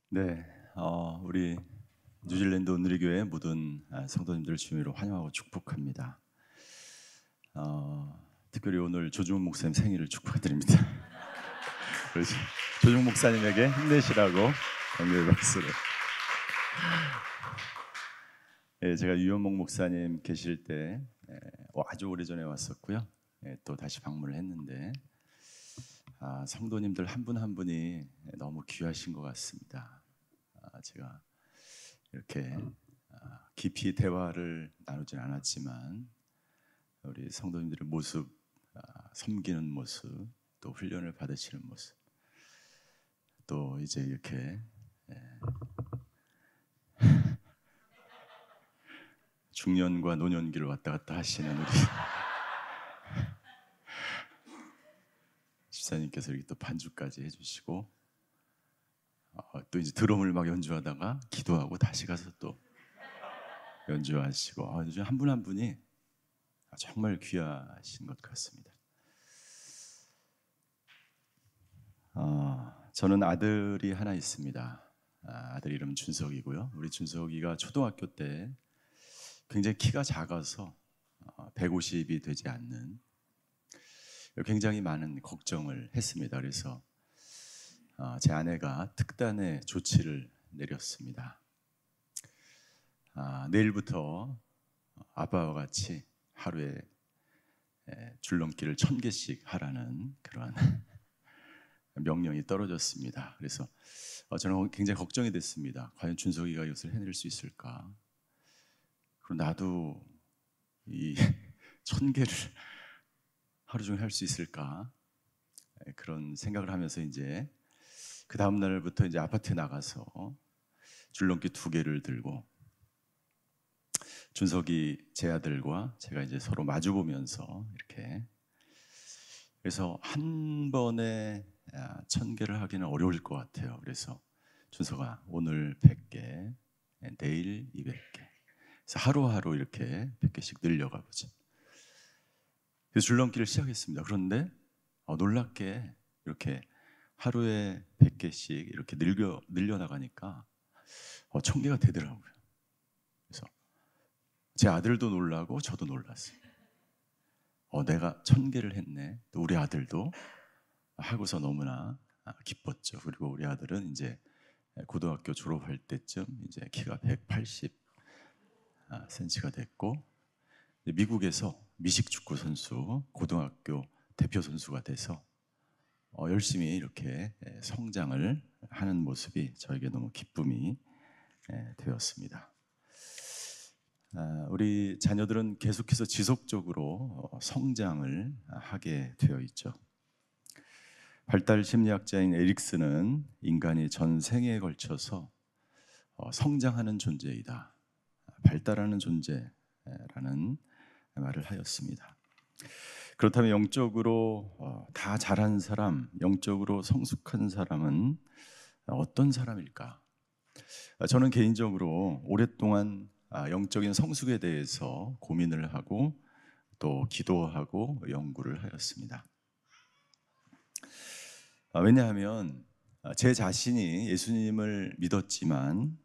네, 우리 뉴질랜드 온누리교회 모든 성도님들을 주님으로 환영하고 축복합니다. 특별히 오늘 조중훈 목사님 생일을 축하드립니다. 그래서 조중훈 목사님에게 힘내시라고 격려의 박수를. 제가 유현목 목사님 계실 때 아주 오래전에 왔었고요. 또 다시 방문을 했는데 성도님들 한 분 한 분이 너무 귀하신 것 같습니다. 제가 이렇게 깊이 대화를 나누진 않았지만 우리 성도님들의 모습, 섬기는 모습, 또 훈련을 받으시는 모습, 또 이제 이렇게 중년과 노년기를 왔다 갔다 하시는 우리 집사님께서 이렇게 또 반주까지 해주시고 또 이제 드럼을 막 연주하다가 기도하고 다시 가서 또 연주하시고 한 분 한 분이 정말 귀하신 것 같습니다. 저는 아들이 하나 있습니다. 아들 이름 준석이고요. 우리 준석이가 초등학교 때 굉장히 키가 작아서 150이 되지 않는 굉장히 많은 걱정을 했습니다. 그래서 제 아내가 특단의 조치를 내렸습니다. 내일부터 아빠와 같이 하루에 줄넘기를 1000개씩 하라는 그런 명령이 떨어졌습니다. 그래서 저는 굉장히 걱정이 됐습니다. 과연 준석이가 이것을 해낼 수 있을까? 그리고 나도 이 1000개를 하루 종일 할 수 있을까? 그런 생각을 하면서 이제 그 다음 날부터 이제 아파트에 나가서 줄넘기 2개를 들고 준석이 제 아들과 제가 이제 서로 마주 보면서 이렇게, 그래서 한 번에 1000개를 하기는 어려울 것 같아요. 그래서 준석아, 오늘 100개, 내일 200개. 그래서 하루하루 이렇게 100개씩 늘려가 보자. 그래서 줄넘기를 시작했습니다. 그런데 놀랍게 이렇게 하루에 100개씩 이렇게 늘려나가니까 1000개가 되더라고요. 그래서 제 아들도 놀라고 저도 놀랐어요. 내가 1000개를 했네. 또 우리 아들도 하고서 너무나 기뻤죠. 그리고 우리 아들은 이제 고등학교 졸업할 때쯤 이제 키가 180cm가 됐고 미국에서 미식축구 선수, 고등학교 대표 선수가 돼서 열심히 이렇게 성장을 하는 모습이 저에게 너무 기쁨이 되었습니다. 우리 자녀들은 계속해서 지속적으로 성장을 하게 되어 있죠. 발달 심리학자인 에릭슨은 인간이 전 생애에 걸쳐서 성장하는 존재이다, 발달하는 존재라는 말을 하였습니다. 그렇다면 영적으로 다 잘한 사람, 영적으로 성숙한 사람은 어떤 사람일까? 저는 개인적으로 오랫동안 영적인 성숙에 대해서 고민을 하고 또 기도하고 연구를 하였습니다. 왜냐하면 제 자신이 예수님을 믿었지만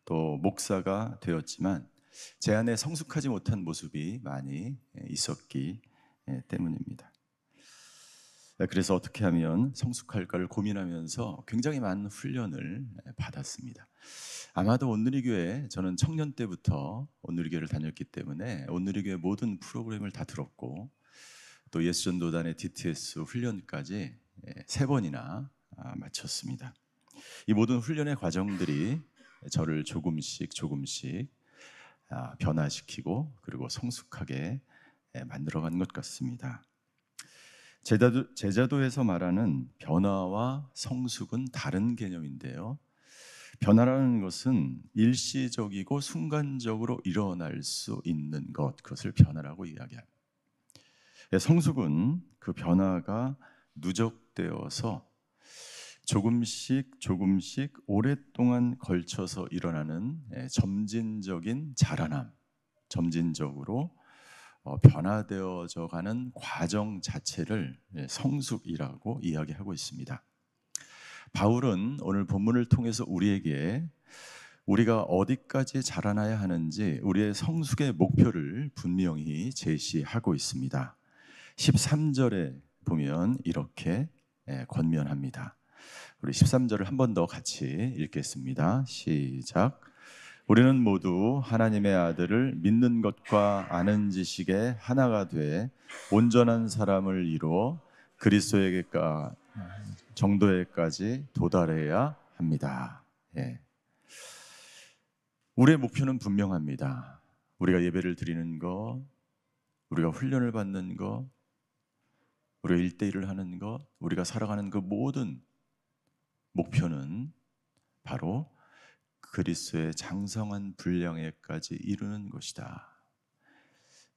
또 목사가 되었지만 제 안에 성숙하지 못한 모습이 많이 있었기 때문입니다. 그래서 어떻게 하면 성숙할까를 고민하면서 굉장히 많은 훈련을 받았습니다. 아마도 온누리교회, 저는 청년 때부터 온누리교회를 다녔기 때문에 온누리교회 모든 프로그램을 다 들었고 또 예수전도단의 DTS 훈련까지 3번이나 마쳤습니다. 이 모든 훈련의 과정들이 저를 조금씩 변화시키고 그리고 성숙하게 만들어가는 것 같습니다. 제자도에서 말하는 변화와 성숙은 다른 개념인데요. 변화라는 것은 일시적이고 순간적으로 일어날 수 있는 것, 그것을 변화라고 이야기합니다. 성숙은 그 변화가 누적되어서 조금씩 오랫동안 걸쳐서 일어나는 점진적인 자라남, 점진적으로 변화되어져 가는 과정 자체를 성숙이라고 이야기하고 있습니다. 바울은 오늘 본문을 통해서 우리에게 우리가 어디까지 자라나야 하는지 우리의 성숙의 목표를 분명히 제시하고 있습니다. 13절에 보면 이렇게 권면합니다. 우리 13절을 한 번 더 같이 읽겠습니다. 시작. 우리는 모두 하나님의 아들을 믿는 것과 아는 지식에 하나가 돼 온전한 사람을 이루어 그리스도에게까 정도에까지 도달해야 합니다. 예. 우리의 목표는 분명합니다. 우리가 예배를 드리는 것, 우리가 훈련을 받는 것, 우리가 1대1을 하는 것, 우리가 살아가는 그 모든 목표는 바로 그리스도의 장성한 분량에까지 이루는 것이다.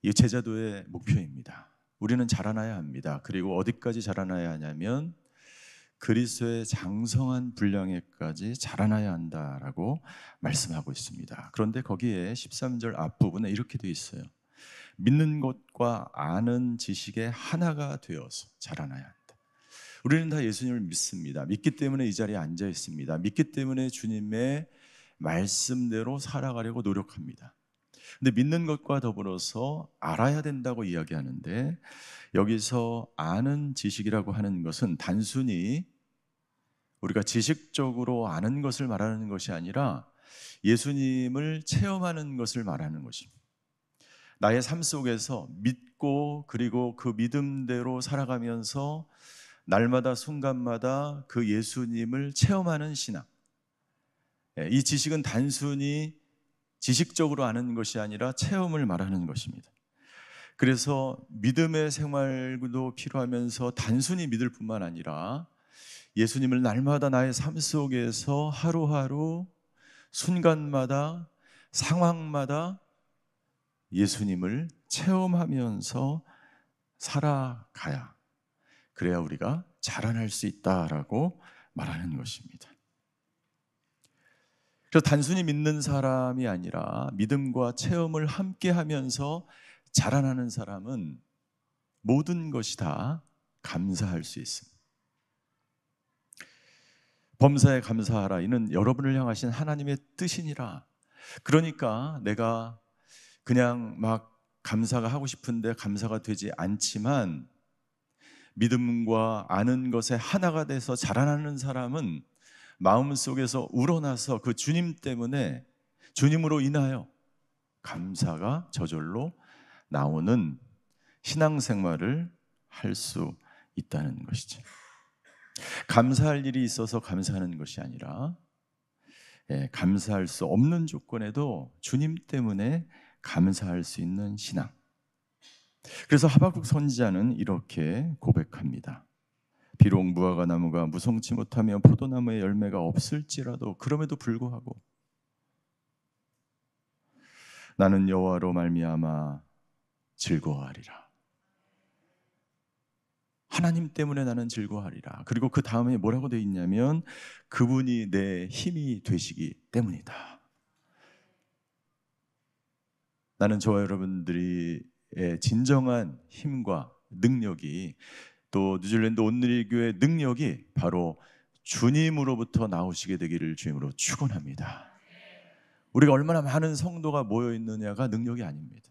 이게 제자도의 목표입니다. 우리는 자라나야 합니다. 그리고 어디까지 자라나야 하냐면 그리스도의 장성한 분량에까지 자라나야 한다라고 말씀하고 있습니다. 그런데 거기에 13절 앞부분에 이렇게 되어 있어요. 믿는 것과 아는 지식에 하나가 되어서 자라나야 한다. 우리는 다 예수님을 믿습니다. 믿기 때문에 이 자리에 앉아 있습니다. 믿기 때문에 주님의 말씀대로 살아가려고 노력합니다. 근데 믿는 것과 더불어서 알아야 된다고 이야기하는데, 여기서 아는 지식이라고 하는 것은 단순히 우리가 지식적으로 아는 것을 말하는 것이 아니라 예수님을 체험하는 것을 말하는 것입니다. 나의 삶 속에서 믿고 그리고 그 믿음대로 살아가면서 날마다 순간마다 그 예수님을 체험하는 신앙. 이 지식은 단순히 지식적으로 아는 것이 아니라 체험을 말하는 것입니다. 그래서 믿음의 생활도 필요하면서 단순히 믿을 뿐만 아니라 예수님을 날마다 나의 삶 속에서 하루하루 순간마다 상황마다 예수님을 체험하면서 살아가야, 그래야 우리가 자라날 수 있다라고 말하는 것입니다. 그래서 단순히 믿는 사람이 아니라 믿음과 체험을 함께 하면서 자라나는 사람은 모든 것이 다 감사할 수 있습니다. 범사에 감사하라. 이는 여러분을 향하신 하나님의 뜻이니라. 그러니까 내가 그냥 막 감사가 하고 싶은데 감사가 되지 않지만 믿음과 아는 것에 하나가 돼서 자라나는 사람은 마음속에서 우러나서 그 주님 때문에, 주님으로 인하여 감사가 저절로 나오는 신앙생활을 할 수 있다는 것이죠. 감사할 일이 있어서 감사하는 것이 아니라 감사할 수 없는 조건에도 주님 때문에 감사할 수 있는 신앙. 그래서 하박국 선지자는 이렇게 고백합니다. 비록 무화과 나무가 무성치 못하며 포도나무의 열매가 없을지라도 그럼에도 불구하고 나는 여호와로 말미암아 즐거워하리라. 하나님 때문에 나는 즐거워하리라. 그리고 그 다음에 뭐라고 되어 있냐면 그분이 내 힘이 되시기 때문이다. 나는 저와 여러분들의 진정한 힘과 능력이, 또 뉴질랜드 온누리교회의 능력이 바로 주님으로부터 나오시게 되기를 주님으로 축원합니다. 우리가 얼마나 많은 성도가 모여 있느냐가 능력이 아닙니다.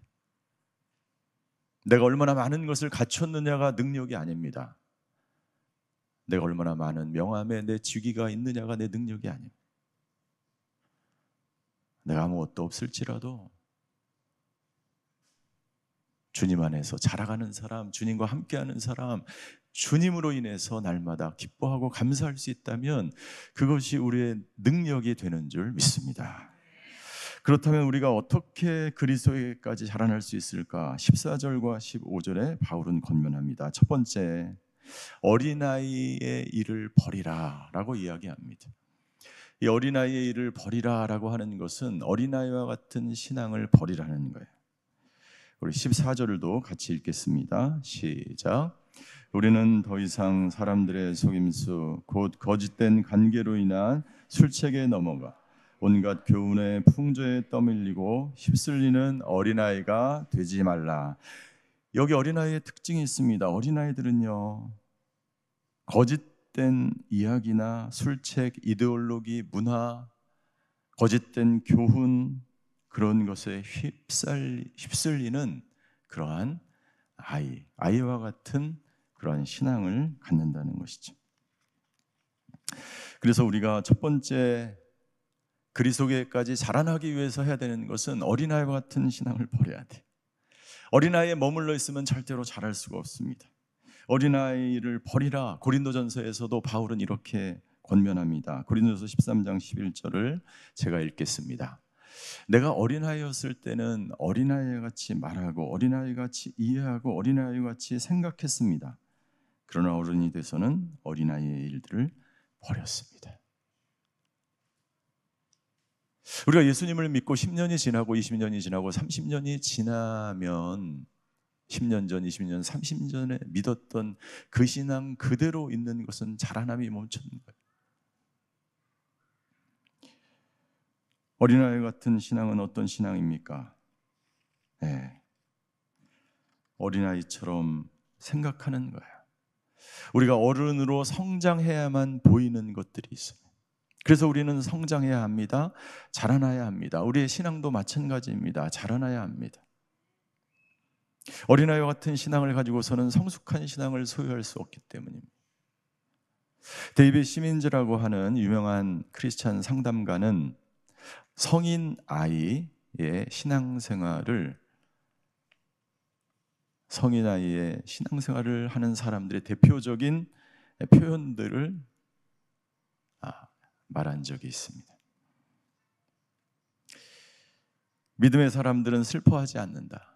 내가 얼마나 많은 것을 갖췄느냐가 능력이 아닙니다. 내가 얼마나 많은 명함에 내 직위가 있느냐가 내 능력이 아닙니다. 내가 아무것도 없을지라도 주님 안에서 자라가는 사람, 주님과 함께하는 사람, 주님으로 인해서 날마다 기뻐하고 감사할 수 있다면 그것이 우리의 능력이 되는 줄 믿습니다. 그렇다면 우리가 어떻게 그리스도에게까지 자라날 수 있을까? 14절과 15절에 바울은 권면합니다. 첫 번째, 어린아이의 일을 버리라 라고 이야기합니다. 이 어린아이의 일을 버리라 라고 하는 것은 어린아이와 같은 신앙을 버리라는 거예요. 우리 14절도 같이 읽겠습니다. 시작. 우리는 더 이상 사람들의 속임수 곧 거짓된 관계로 인한 술책에 넘어가 온갖 교훈의 풍조에 떠밀리고 휩쓸리는 어린아이가 되지 말라. 여기 어린아이의 특징이 있습니다. 어린아이들은요, 거짓된 거짓된 이야기나 술책, 이데올로기, 문화, 거짓된 교훈, 그런 것에 휩쓸리는 그러한 아이와 같은 그러한 신앙을 갖는다는 것이죠. 그래서 우리가 첫 번째 그리스도께까지 자라나기 위해서 해야 되는 것은 어린아이와 같은 신앙을 버려야 돼요. 어린아이에 머물러 있으면 절대로 자랄 수가 없습니다. 어린아이를 버리라. 고린도전서에서도 바울은 이렇게 권면합니다. 고린도전서 13장 11절을 제가 읽겠습니다. 내가 어린아이였을 때는 어린아이같이 말하고 어린아이같이 이해하고 어린아이같이 생각했습니다. 그러나 어른이 돼서는 어린아이의 일들을 버렸습니다. 우리가 예수님을 믿고 10년이 지나고 20년이 지나고 30년이 지나면 10년 전, 20년, 30년 전에 믿었던 그 신앙 그대로 있는 것은 자라남이 멈추는 거예요. 어린아이 같은 신앙은 어떤 신앙입니까? 네. 어린아이처럼 생각하는 거예요. 우리가 어른으로 성장해야만 보이는 것들이 있어요. 그래서 우리는 성장해야 합니다. 자라나야 합니다. 우리의 신앙도 마찬가지입니다. 자라나야 합니다. 어린아이와 같은 신앙을 가지고서는 성숙한 신앙을 소유할 수 없기 때문입니다. 데이빗 시민즈라고 하는 유명한 크리스찬 상담가는 성인 아이의 신앙생활을 하는 사람들의 대표적인 표현들을 말한 적이 있습니다. 믿음의 사람들은 슬퍼하지 않는다.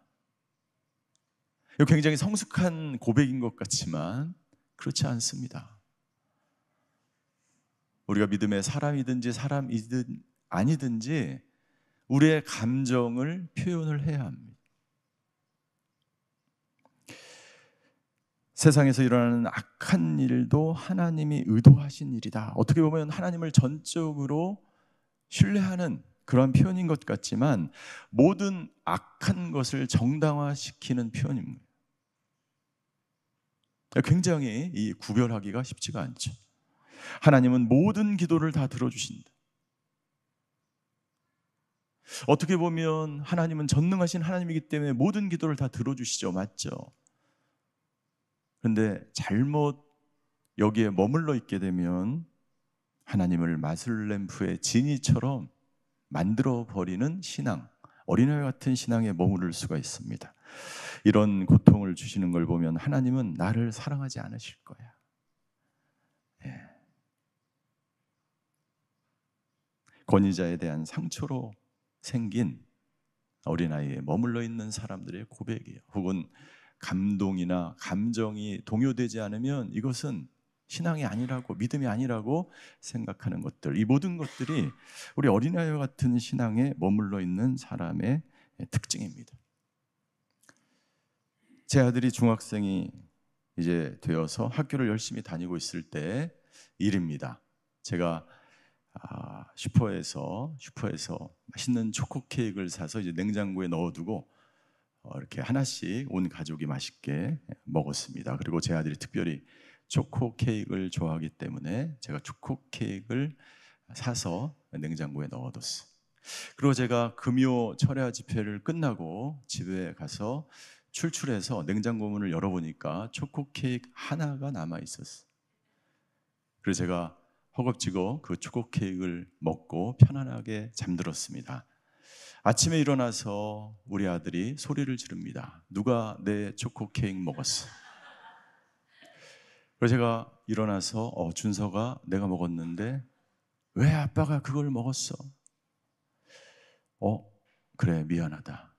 이거 굉장히 성숙한 고백인 것 같지만 그렇지 않습니다. 우리가 믿음의 사람이든지 사람이든 아니든지 우리의 감정을 표현을 해야 합니다. 세상에서 일어나는 악한 일도 하나님이 의도하신 일이다. 어떻게 보면 하나님을 전적으로 신뢰하는 그런 표현인 것 같지만 모든 악한 것을 정당화시키는 표현입니다. 굉장히 이 구별하기가 쉽지가 않죠. 하나님은 모든 기도를 다 들어주신다. 어떻게 보면 하나님은 전능하신 하나님이기 때문에 모든 기도를 다 들어주시죠. 맞죠? 그런데 잘못 여기에 머물러 있게 되면 하나님을 마술램프의 지니처럼 만들어버리는 신앙, 어린아이 같은 신앙에 머무를 수가 있습니다. 이런 고통을 주시는 걸 보면 하나님은 나를 사랑하지 않으실 거야. 예. 권위자에 대한 상처로 생긴 어린아이에 머물러 있는 사람들의 고백이에요. 혹은 감동이나 감정이 동요되지 않으면 이것은 신앙이 아니라고, 믿음이 아니라고 생각하는 것들, 이 모든 것들이 우리 어린아이와 같은 신앙에 머물러 있는 사람의 특징입니다. 제 아들이 중학생이 이제 되어서 학교를 열심히 다니고 있을 때 일입니다. 제가 슈퍼에서 맛있는 초코 케이크를 사서 이제 냉장고에 넣어두고 이렇게 하나씩 온 가족이 맛있게 먹었습니다. 그리고 제 아들이 특별히 초코 케이크를 좋아하기 때문에 제가 초코 케이크를 사서 냉장고에 넣어뒀어요. 그리고 제가 금요 철야 집회를 끝나고 집에 가서 출출해서 냉장고 문을 열어보니까 초코 케이크 하나가 남아 있었어요. 그래서 제가 허겁지겁 그 초코 케이크를 먹고 편안하게 잠들었습니다. 아침에 일어나서 우리 아들이 소리를 지릅니다. 누가 내 초코 케이크 먹었어? 그래서 제가 일어나서 준서가 내가 먹었는데 왜 아빠가 그걸 먹었어? 그래, 미안하다.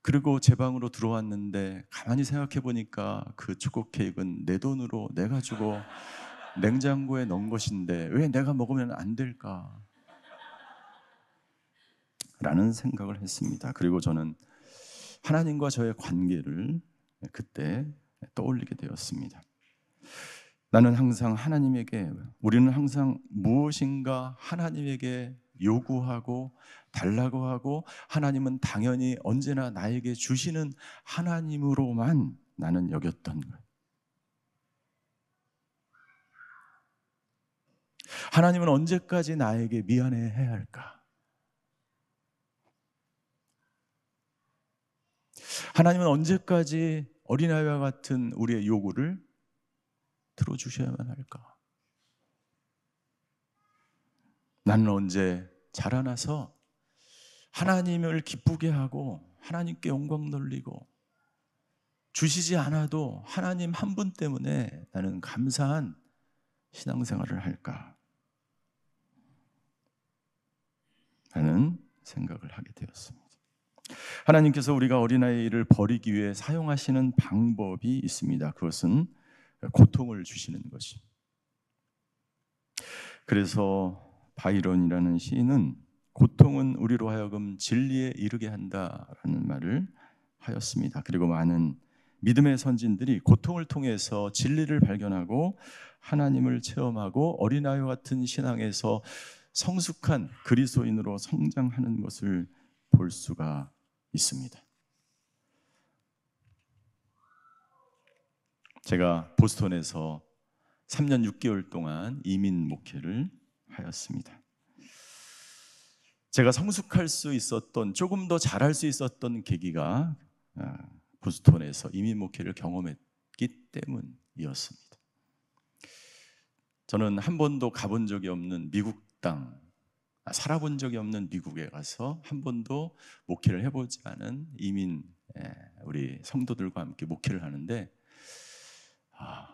그리고 제 방으로 들어왔는데 가만히 생각해 보니까 그 초코 케이크는 내 돈으로 내가 주고 냉장고에 넣은 것인데 왜 내가 먹으면 안 될까? 라는 생각을 했습니다. 그리고 저는 하나님과 저의 관계를 그때 떠올리게 되었습니다. 우리는 항상 무엇인가 하나님에게 요구하고 달라고 하고 하나님은 당연히 언제나 나에게 주시는 하나님으로만 나는 여겼던 거예요. 하나님은 언제까지 나에게 미안해해야 할까? 하나님은 언제까지 어린아이와 같은 우리의 요구를 들어주셔야만 할까? 나는 언제 자라나서 하나님을 기쁘게 하고 하나님께 영광 돌리고 주시지 않아도 하나님 한 분 때문에 나는 감사한 신앙생활을 할까? 라는 생각을 하게 되었습니다. 하나님께서 우리가 어린아이를 버리기 위해 사용하시는 방법이 있습니다. 그것은 고통을 주시는 것입니다. 그래서 바이런이라는 시인은 고통은 우리로 하여금 진리에 이르게 한다라는 말을 하였습니다. 그리고 많은 믿음의 선진들이 고통을 통해서 진리를 발견하고 하나님을 체험하고 어린아이와 같은 신앙에서 성숙한 그리스도인으로 성장하는 것을 볼 수가 있습니다. 제가 보스턴에서 3년 6개월 동안 이민 목회를 하였습니다. 제가 성숙할 수 있었던, 조금 더 잘할 수 있었던 계기가 보스턴에서 이민 목회를 경험했기 때문이었습니다. 저는 한 번도 가본 적이 없는 미국 땅, 살아본 적이 없는 미국에 가서 한 번도 목회를 해보지 않은 이민 우리 성도들과 함께 목회를 하는데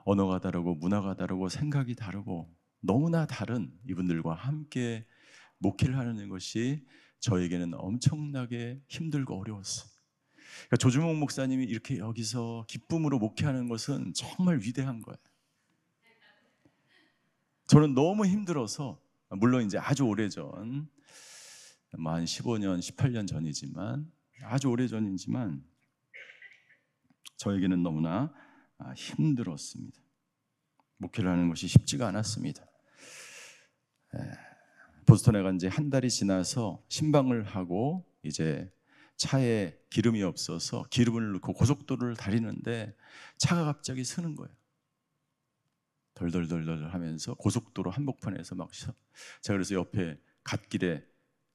언어가 다르고 문화가 다르고 생각이 다르고 너무나 다른 이분들과 함께 목회를 하는 것이 저에게는 엄청나게 힘들고 어려웠어요. 그러니까 조주목 목사님이 이렇게 여기서 기쁨으로 목회하는 것은 정말 위대한 거예요. 저는 너무 힘들어서, 물론 이제 아주 오래전, 한 15년, 18년 전이지만 아주 오래전이지만 저에게는 너무나 힘들었습니다. 목회를 하는 것이 쉽지가 않았습니다. 보스턴에 간 지 한 달이 지나서 신방을 하고 이제 차에 기름이 없어서 기름을 넣고 고속도로를 달리는데 차가 갑자기 서는 거예요. 덜덜덜덜 하면서 고속도로 한복판에서 막 제가 그래서 옆에 갓길에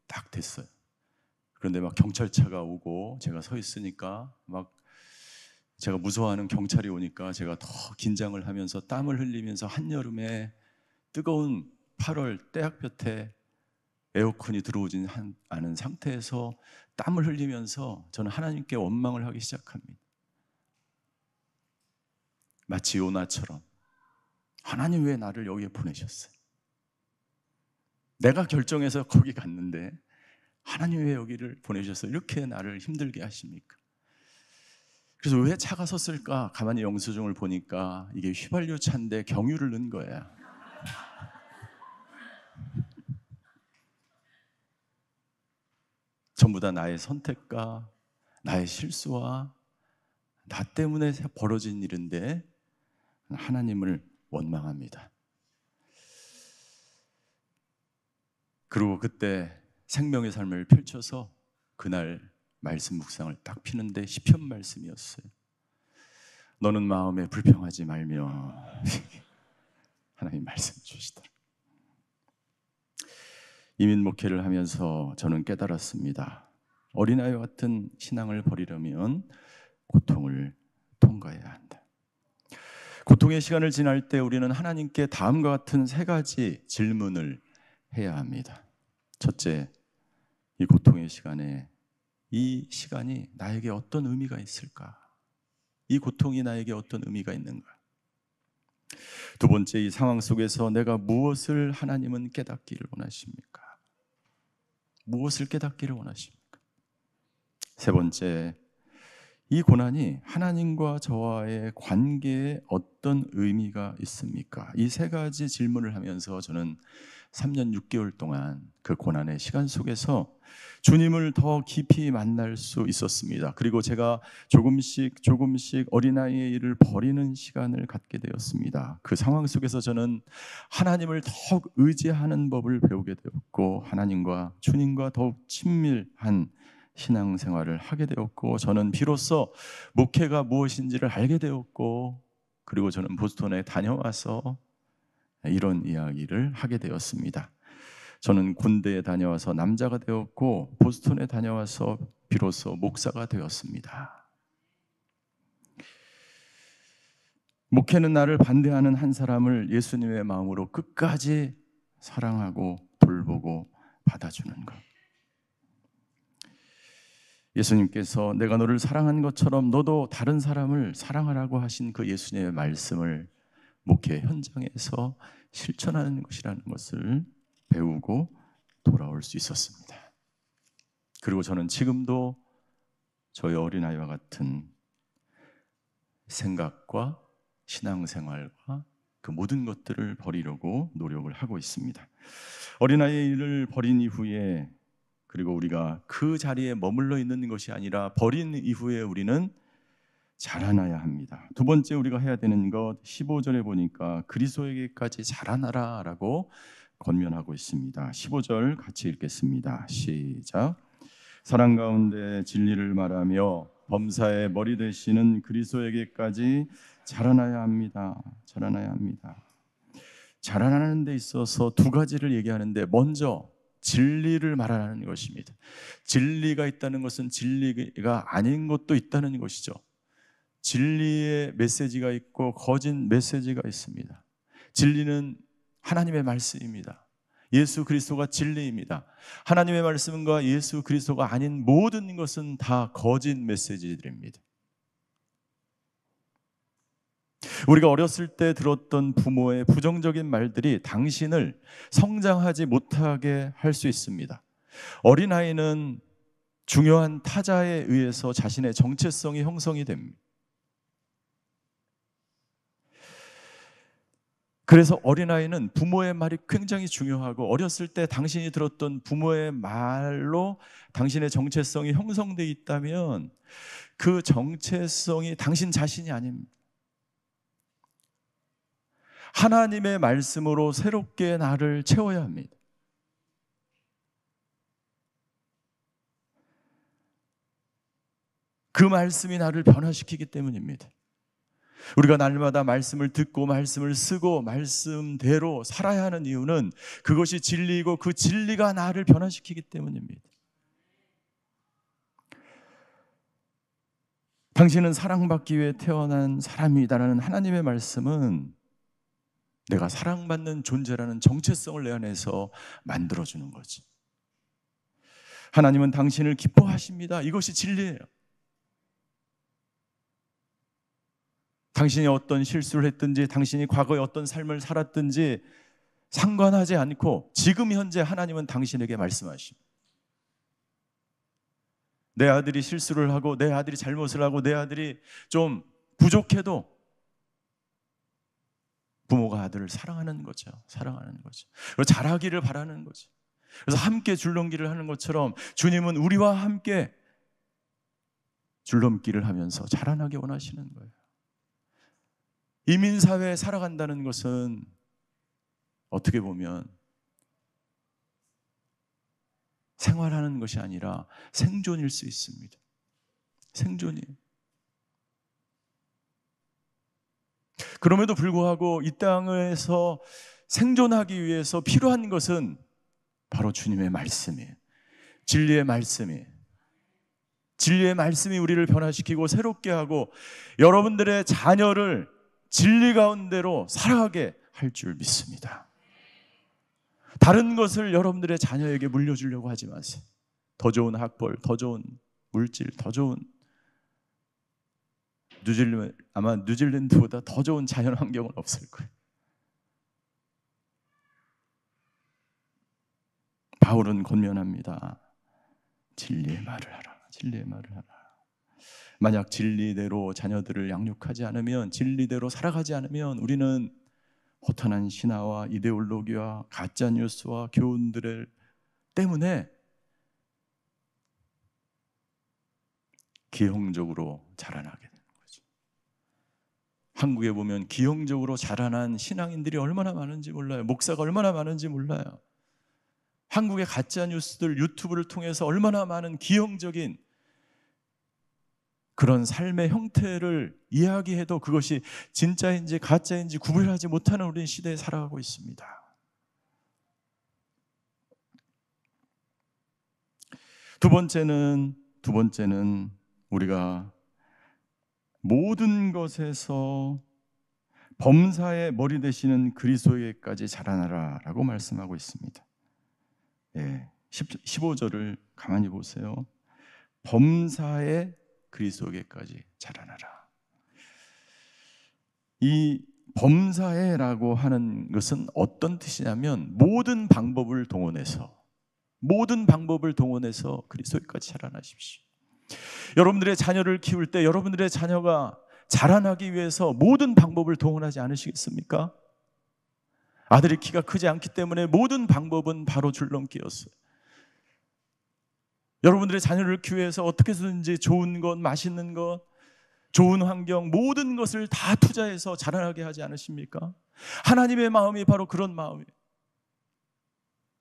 딱 됐어요. 그런데 막 경찰차가 오고 제가 서 있으니까 막 제가 무서워하는 경찰이 오니까 제가 더 긴장을 하면서 땀을 흘리면서 한여름에 뜨거운 8월 때학볕에 에어컨이 들어오진 않은 상태에서 땀을 흘리면서 저는 하나님께 원망을 하기 시작합니다. 마치 요나처럼 하나님 왜 나를 여기에 보내셨어요? 내가 결정해서 거기 갔는데 하나님 왜 여기를 보내셔서 이렇게 나를 힘들게 하십니까? 그래서 왜 차가 섰을까? 가만히 영수증을 보니까 이게 휘발유 차인데 경유를 넣은 거야. 전부 다 나의 선택과 나의 실수와 나 때문에 벌어진 일인데 하나님을 원망합니다. 그리고 그때 생명의 삶을 펼쳐서 그날 말씀 묵상을 딱 피는데 시편 말씀이었어요. 너는 마음에 불평하지 말며 하나님 말씀 주시더라. 이민 목회를 하면서 저는 깨달았습니다. 어린아이와 같은 신앙을 버리려면 고통을 통과해야 한다. 고통의 시간을 지날 때 우리는 하나님께 다음과 같은 3가지 질문을 해야 합니다. 첫째, 이 고통의 시간에 이 시간이 나에게 어떤 의미가 있을까? 이 고통이 나에게 어떤 의미가 있는가? 두 번째, 이 상황 속에서 내가 무엇을 하나님은 깨닫기를 원하십니까? 무엇을 깨닫기를 원하십니까? 세 번째, 이 고난이 하나님과 저와의 관계에 어떤 의미가 있습니까? 이 3가지 질문을 하면서 저는 3년 6개월 동안 그 고난의 시간 속에서 주님을 더 깊이 만날 수 있었습니다. 그리고 제가 조금씩 어린아이의 일을 버리는 시간을 갖게 되었습니다. 그 상황 속에서 저는 하나님을 더욱 의지하는 법을 배우게 되었고 하나님과 주님과 더욱 친밀한 신앙생활을 하게 되었고 저는 비로소 목회가 무엇인지를 알게 되었고 그리고 저는 보스턴에 다녀와서 이런 이야기를 하게 되었습니다. 저는 군대에 다녀와서 남자가 되었고 보스턴에 다녀와서 비로소 목사가 되었습니다. 목회는 나를 반대하는 한 사람을 예수님의 마음으로 끝까지 사랑하고 돌보고 받아주는 것. 예수님께서 내가 너를 사랑한 것처럼 너도 다른 사람을 사랑하라고 하신 그 예수님의 말씀을 목회 현장에서 실천하는 것이라는 것을 배우고 돌아올 수 있었습니다. 그리고 저는 지금도 저희 어린아이와 같은 생각과 신앙생활과 그 모든 것들을 버리려고 노력을 하고 있습니다. 어린아이를 버린 이후에, 그리고 우리가 그 자리에 머물러 있는 것이 아니라 버린 이후에 우리는 자라나야 합니다. 두 번째 우리가 해야 되는 것, 15절에 보니까 그리스도에게까지 자라나라 라고 권면하고 있습니다. 15절 같이 읽겠습니다. 시작. 사랑 가운데 진리를 말하며 범사의 머리 되시는 그리스도에게까지 자라나야 합니다. 자라나야 합니다. 자라나는 데 있어서 두 가지를 얘기하는데, 먼저 진리를 말하는 것입니다. 진리가 있다는 것은 진리가 아닌 것도 있다는 것이죠. 진리의 메시지가 있고 거짓 메시지가 있습니다. 진리는 하나님의 말씀입니다. 예수 그리스도가 진리입니다. 하나님의 말씀과 예수 그리스도가 아닌 모든 것은 다 거짓 메시지들입니다. 우리가 어렸을 때 들었던 부모의 부정적인 말들이 당신을 성장하지 못하게 할 수 있습니다. 어린아이는 중요한 타자에 의해서 자신의 정체성이 형성이 됩니다. 그래서 어린아이는 부모의 말이 굉장히 중요하고, 어렸을 때 당신이 들었던 부모의 말로 당신의 정체성이 형성되어 있다면 그 정체성이 당신 자신이 아닙니다. 하나님의 말씀으로 새롭게 나를 채워야 합니다. 그 말씀이 나를 변화시키기 때문입니다. 우리가 날마다 말씀을 듣고 말씀을 쓰고 말씀대로 살아야 하는 이유는 그것이 진리이고 그 진리가 나를 변화시키기 때문입니다. 당신은 사랑받기 위해 태어난 사람이다라는 하나님의 말씀은 내가 사랑받는 존재라는 정체성을 내 안에서 만들어주는 거지. 하나님은 당신을 기뻐하십니다. 이것이 진리예요. 당신이 어떤 실수를 했든지 당신이 과거에 어떤 삶을 살았든지 상관하지 않고 지금 현재 하나님은 당신에게 말씀하십니다. 내 아들이 실수를 하고 내 아들이 잘못을 하고 내 아들이 좀 부족해도 부모가 아들을 사랑하는 거죠. 사랑하는 거죠. 그리고 잘하기를 바라는 거죠. 그래서 함께 줄넘기를 하는 것처럼 주님은 우리와 함께 줄넘기를 하면서 자라나게 원하시는 거예요. 이민사회에 살아간다는 것은 어떻게 보면 생활하는 것이 아니라 생존일 수 있습니다. 생존이에요. 그럼에도 불구하고 이 땅에서 생존하기 위해서 필요한 것은 바로 주님의 말씀이에요. 진리의 말씀이에요. 진리의 말씀이 우리를 변화시키고 새롭게 하고 여러분들의 자녀를 진리 가운데로 살아가게 할 줄 믿습니다. 다른 것을 여러분들의 자녀에게 물려주려고 하지 마세요. 더 좋은 학벌, 더 좋은 물질, 더 좋은 아마 뉴질랜드보다 더 좋은 자연 환경은 없을 거예요. 바울은 권면합니다. 진리의 말을 하라. 진리의 말을 하라. 만약 진리대로 자녀들을 양육하지 않으면, 진리대로 살아가지 않으면 우리는 허탄한 신화와 이데올로기와 가짜 뉴스와 교훈들 때문에 기형적으로 자라나게 됩니다. 한국에 보면 기형적으로 자라난 신앙인들이 얼마나 많은지 몰라요. 목사가 얼마나 많은지 몰라요. 한국의 가짜 뉴스들 유튜브를 통해서 얼마나 많은 기형적인 그런 삶의 형태를 이야기해도 그것이 진짜인지 가짜인지 구별하지 못하는 우리는 시대에 살아가고 있습니다. 두 번째는 우리가 모든 것에서 범사의 머리 되시는 그리스도에게까지 자라나라라고 말씀하고 있습니다. 15절을 가만히 보세요. 범사의 그리스도에게까지 자라나라. 이 범사에라고 하는 것은 어떤 뜻이냐면 모든 방법을 동원해서 그리스도에게까지 자라나십시오. 여러분들의 자녀를 키울 때 여러분들의 자녀가 자라나기 위해서 모든 방법을 동원하지 않으시겠습니까? 아들이 키가 크지 않기 때문에 모든 방법은 바로 줄넘기였어요. 여러분들의 자녀를 키우기 위해서 어떻게 해서든지 좋은 것, 맛있는 것, 좋은 환경, 모든 것을 다 투자해서 자라나게 하지 않으십니까? 하나님의 마음이 바로 그런 마음이에요.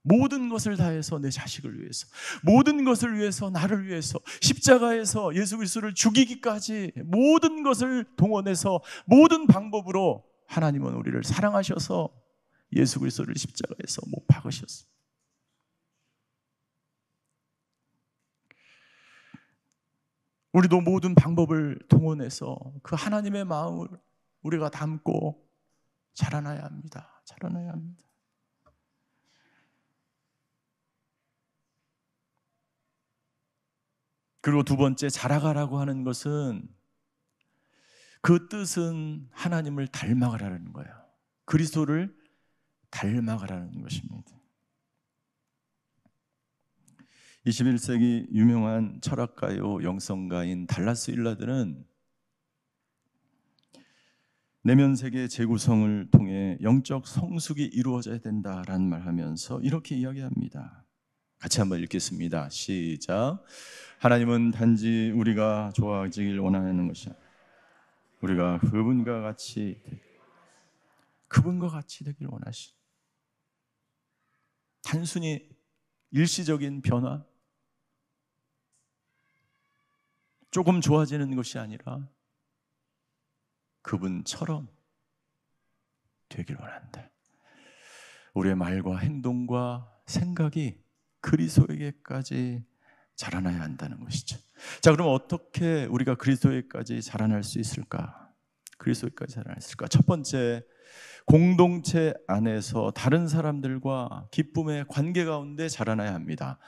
모든 것을 다해서 내 자식을 위해서, 모든 것을 위해서, 나를 위해서 십자가에서 예수 그리스도를 죽이기까지 모든 것을 동원해서 모든 방법으로 하나님은 우리를 사랑하셔서 예수 그리스도를 십자가에서 못 박으셨어요. 우리도 모든 방법을 동원해서 그 하나님의 마음을 우리가 담고 자라나야 합니다. 자라나야 합니다. 그리고 두 번째, 자라가라고 하는 것은 그 뜻은 하나님을 닮아가라는 거예요. 그리스도를 닮아가라는 것입니다. 21세기 유명한 철학가요 영성가인 달라스 일라드는 내면 세계 재구성을 통해 영적 성숙이 이루어져야 된다라는 말하면서 이렇게 이야기합니다. 같이 한번 읽겠습니다. 시작. 하나님은 단지 우리가 좋아지길 원하는 것이야. 우리가 그분과 같이 되길 원하시. 단순히 일시적인 변화, 조금 좋아지는 것이 아니라 그분처럼 되길 원한다. 우리의 말과 행동과 생각이 그리스도에게까지 자라나야 한다는 것이죠. 자, 그럼 어떻게 우리가 그리스도에게까지 자라날 수 있을까? 그리스도에게까지 자라날 수 있을까? 첫 번째, 공동체 안에서 다른 사람들과 기쁨의 관계 가운데 자라나야 합니다.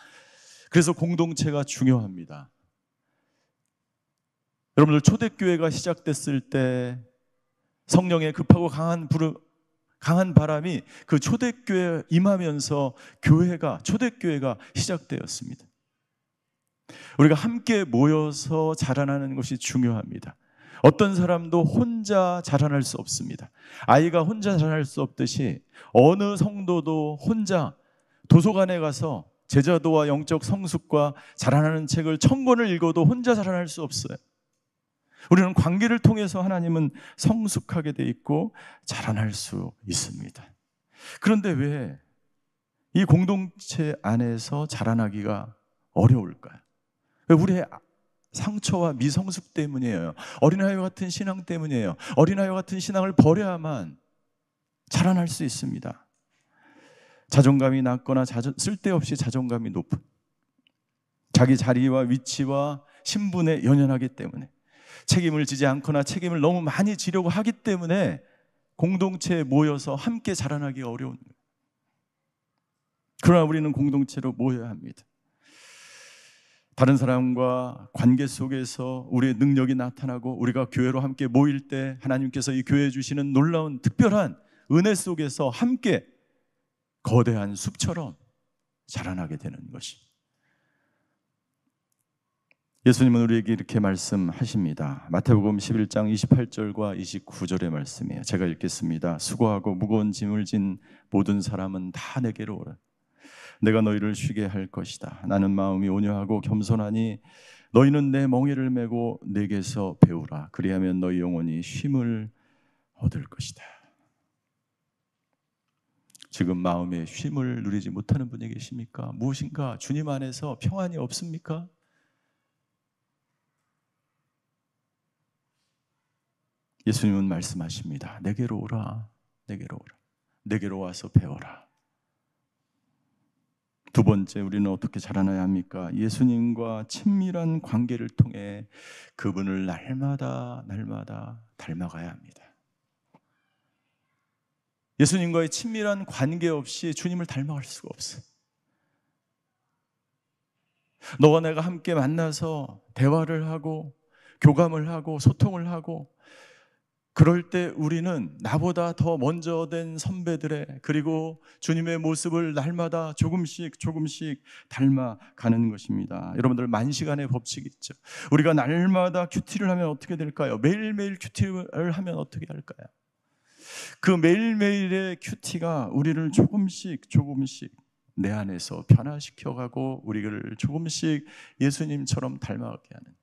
그래서 공동체가 중요합니다. 여러분들 초대교회가 시작됐을 때 성령의 급하고 강한 바람이 그 초대교회에 임하면서 초대교회가 시작되었습니다. 우리가 함께 모여서 자라나는 것이 중요합니다. 어떤 사람도 혼자 자라날 수 없습니다. 아이가 혼자 자라날 수 없듯이 어느 성도도 혼자 도서관에 가서 제자도와 영적 성숙과 자라나는 책을 1000권을 읽어도 혼자 자라날 수 없어요. 우리는 관계를 통해서 하나님은 성숙하게 돼 있고 자라날 수 있습니다. 그런데 왜 이 공동체 안에서 자라나기가 어려울까요? 왜 우리의 상처와 미성숙 때문이에요. 어린아이와 같은 신앙 때문이에요. 어린아이와 같은 신앙을 버려야만 자라날 수 있습니다. 자존감이 낮거나 쓸데없이 자존감이 높은, 자기 자리와 위치와 신분에 연연하기 때문에, 책임을 지지 않거나 책임을 너무 많이 지려고 하기 때문에 공동체에 모여서 함께 자라나기 어려운 거예요. 그러나 우리는 공동체로 모여야 합니다. 다른 사람과 관계 속에서 우리의 능력이 나타나고 우리가 교회로 함께 모일 때 하나님께서 이 교회에 주시는 놀라운 특별한 은혜 속에서 함께 거대한 숲처럼 자라나게 되는 것이. 예수님은 우리에게 이렇게 말씀하십니다. 마태복음 11장 28절과 29절의 말씀이에요. 제가 읽겠습니다. 수고하고 무거운 짐을 진 모든 사람은 다 내게로 오라. 내가 너희를 쉬게 할 것이다. 나는 마음이 온유하고 겸손하니 너희는 내 멍에를 메고 내게서 배우라. 그리하면 너희 영혼이 쉼을 얻을 것이다. 지금 마음에 쉼을 누리지 못하는 분이 계십니까? 무엇인가 주님 안에서 평안이 없습니까? 예수님은 말씀하십니다. 내게로 오라, 내게로 오라, 내게로 와서 배워라. 두 번째, 우리는 어떻게 자라나야 합니까? 예수님과 친밀한 관계를 통해 그분을 날마다 닮아가야 합니다. 예수님과의 친밀한 관계 없이 주님을 닮아갈 수가 없어요. 너와 내가 함께 만나서 대화를 하고 교감을 하고 소통을 하고, 그럴 때 우리는 나보다 더 먼저 된 선배들의, 그리고 주님의 모습을 날마다 조금씩 닮아가는 것입니다. 여러분들, 만시간의 법칙이 있죠. 우리가 날마다 큐티를 하면 어떻게 될까요? 매일매일 큐티를 하면 어떻게 할까요? 그 매일매일의 큐티가 우리를 조금씩 내 안에서 변화시켜가고 우리를 조금씩 예수님처럼 닮아가게 하는,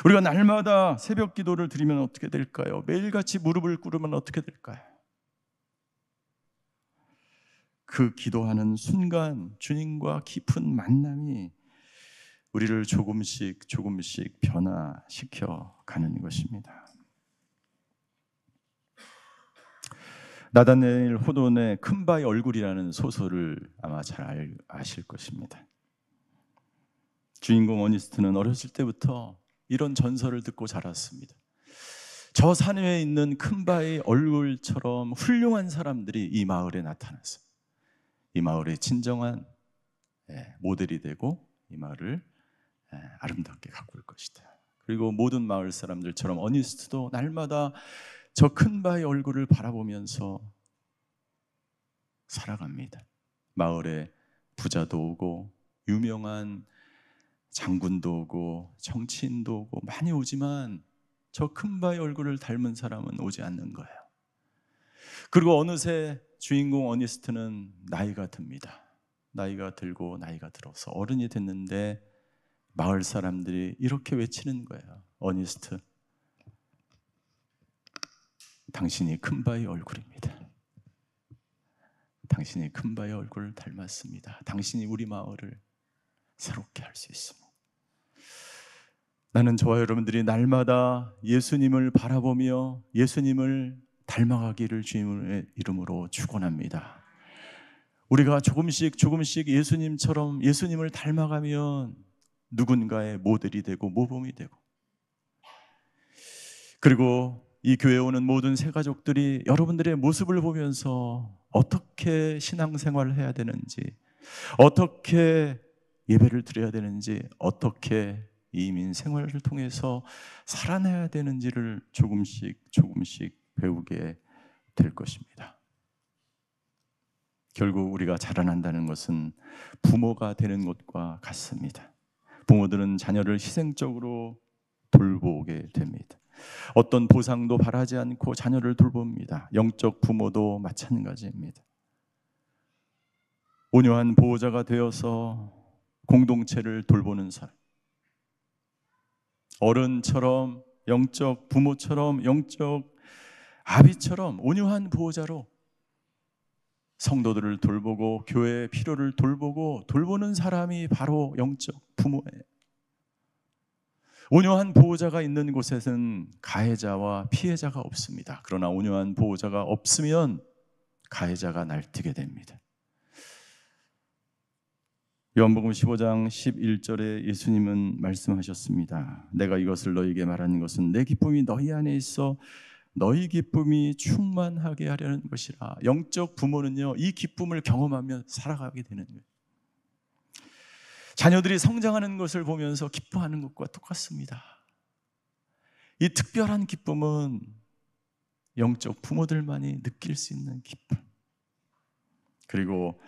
우리가 날마다 새벽 기도를 드리면 어떻게 될까요? 매일같이 무릎을 꿇으면 어떻게 될까요? 그 기도하는 순간 주님과 깊은 만남이 우리를 조금씩 변화시켜 가는 것입니다. 나다네일 호돈의 큰 바의 얼굴이라는 소설을 아마 잘 아실 것입니다. 주인공 어니스트는 어렸을 때부터 이런 전설을 듣고 자랐습니다. 저 산 위에 있는 큰 바의 얼굴처럼 훌륭한 사람들이 이 마을에 나타나서 이 마을의 진정한 모델이 되고 이 마을을 아름답게 가꿀 것이다. 그리고 모든 마을 사람들처럼 어니스트도 날마다 저 큰 바의 얼굴을 바라보면서 살아갑니다. 마을에 부자도 오고 유명한 장군도 오고 정치인도 오고 많이 오지만 저 큰 바의 얼굴을 닮은 사람은 오지 않는 거예요. 그리고 어느새 주인공 어니스트는 나이가 듭니다. 나이가 들고 나이가 들어서 어른이 됐는데 마을 사람들이 이렇게 외치는 거예요. 어니스트, 당신이 큰 바의 얼굴입니다. 당신이 큰 바의 얼굴을 닮았습니다. 당신이 우리 마을을 새롭게 할 수 있습니다. 나는 저와 여러분들이 날마다 예수님을 바라보며 예수님을 닮아가기를 주님의 이름으로 축원합니다. 우리가 조금씩 예수님처럼 예수님을 닮아가면 누군가의 모델이 되고 모범이 되고, 그리고 이 교회에 오는 모든 새가족들이 여러분들의 모습을 보면서 어떻게 신앙생활을 해야 되는지, 어떻게 예배를 드려야 되는지, 어떻게 이민 생활을 통해서 살아내야 되는지를 조금씩 배우게 될 것입니다. 결국 우리가 자라난다는 것은 부모가 되는 것과 같습니다. 부모들은 자녀를 희생적으로 돌보게 됩니다. 어떤 보상도 바라지 않고 자녀를 돌봅니다. 영적 부모도 마찬가지입니다. 온유한 보호자가 되어서 공동체를 돌보는 사람, 어른처럼, 영적 부모처럼, 영적 아비처럼 온유한 보호자로 성도들을 돌보고 교회의 필요를 돌보는 사람이 바로 영적 부모예요. 온유한 보호자가 있는 곳에는 가해자와 피해자가 없습니다. 그러나 온유한 보호자가 없으면 가해자가 날뛰게 됩니다. 요한복음 15장 11절에 예수님은 말씀하셨습니다. 내가 이것을 너희에게 말하는 것은 내 기쁨이 너희 안에 있어 너희 기쁨이 충만하게 하려는 것이라. 영적 부모는요, 이 기쁨을 경험하며 살아가게 되는 거예요. 자녀들이 성장하는 것을 보면서 기뻐하는 것과 똑같습니다. 이 특별한 기쁨은 영적 부모들만이 느낄 수 있는 기쁨. 그리고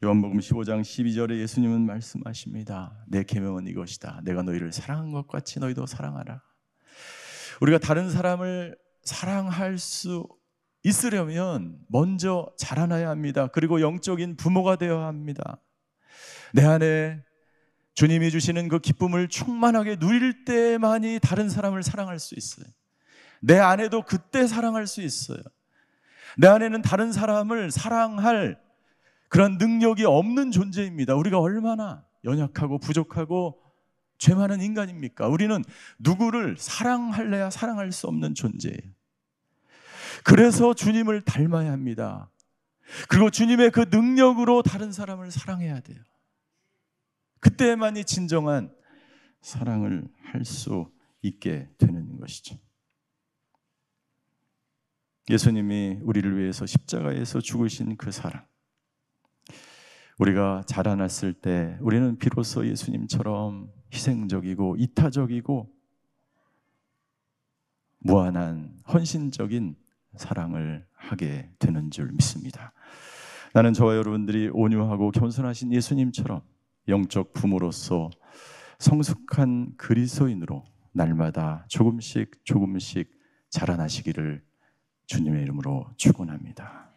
요한복음 15장 12절에 예수님은 말씀하십니다. 내 계명은 이것이다. 내가 너희를 사랑한 것 같이 너희도 사랑하라. 우리가 다른 사람을 사랑할 수 있으려면 먼저 자라나야 합니다. 그리고 영적인 부모가 되어야 합니다. 내 안에 주님이 주시는 그 기쁨을 충만하게 누릴 때만이 다른 사람을 사랑할 수 있어요. 내 안에도 그때 사랑할 수 있어요. 내 안에는 다른 사람을 사랑할 그런 능력이 없는 존재입니다. 우리가 얼마나 연약하고 부족하고 죄 많은 인간입니까? 우리는 누구를 사랑할래야 사랑할 수 없는 존재예요. 그래서 주님을 닮아야 합니다. 그리고 주님의 그 능력으로 다른 사람을 사랑해야 돼요. 그때만이 진정한 사랑을 할 수 있게 되는 것이죠. 예수님이 우리를 위해서 십자가에서 죽으신 그 사랑, 우리가 자라났을 때 우리는 비로소 예수님처럼 희생적이고 이타적이고 무한한 헌신적인 사랑을 하게 되는 줄 믿습니다. 나는 저와 여러분들이 온유하고 겸손하신 예수님처럼 영적 부모로서 성숙한 그리스도인으로 날마다 조금씩 자라나시기를 주님의 이름으로 축원합니다.